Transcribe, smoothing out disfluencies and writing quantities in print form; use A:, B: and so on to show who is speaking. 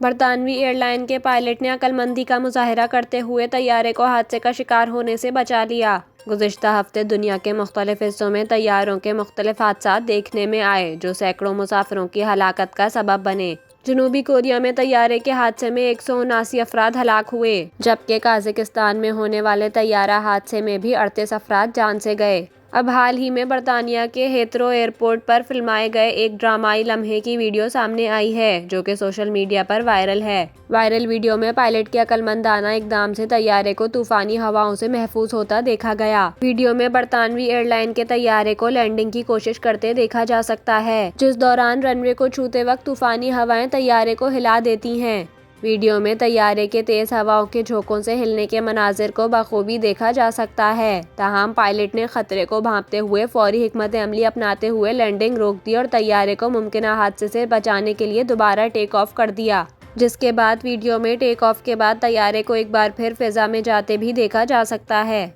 A: برطانوی air line کے pilot نے عقل مندی کا مظاہرہ کرتے ہوئے طیارے کو حادثے کا شکار ہونے سے بچا لیا۔ گزشتہ ہفتے دنیا کے مختلف حصوں میں طیاروں کے مختلف حادثات دیکھنے میں آئے جو سینکڑوں مسافروں کی ہلاکت کا سبب بنے۔ جنوبی کوریا میں طیارے کے حادثے میں 179 افراد ہلاک ہوئے، جبکہ قازقستان میں ہونے والے طیارہ حادثے میں بھی 38 افراد جان سے گئے۔ اب حال ہی میں برطانیہ کے ہیترو ایئرپورٹ پر فلمائے گئے ایک ڈرامائی لمحے کی ویڈیو سامنے آئی ہے جو کہ سوشل میڈیا پر وائرل ہے۔ وائرل ویڈیو میں پائلٹ کے عقل مندانہ اقدام سے طیارے کو طوفانی ہواؤں سے محفوظ ہوتا دیکھا گیا۔ ویڈیو میں برطانوی ایئر لائن کے طیارے کو لینڈنگ کی کوشش کرتے دیکھا جا سکتا ہے، جس دوران رن وے کو چھوتے وقت طوفانی ہوائیں طیارے کو ہلا دیتی ہیں۔ ویڈیو میں طیارے کے تیز ہواؤں کے جھونکوں سے ہلنے کے مناظر کو بخوبی دیکھا جا سکتا ہے، تاہم پائلٹ نے خطرے کو بھانپتے ہوئے فوری حکمت عملی اپناتے ہوئے لینڈنگ روک دی اور طیارے کو ممکنہ حادثے سے بچانے کے لیے دوبارہ ٹیک آف کر دیا، جس کے بعد ویڈیو میں ٹیک آف کے بعد طیارے کو ایک بار پھر فضا میں جاتے بھی دیکھا جا سکتا ہے۔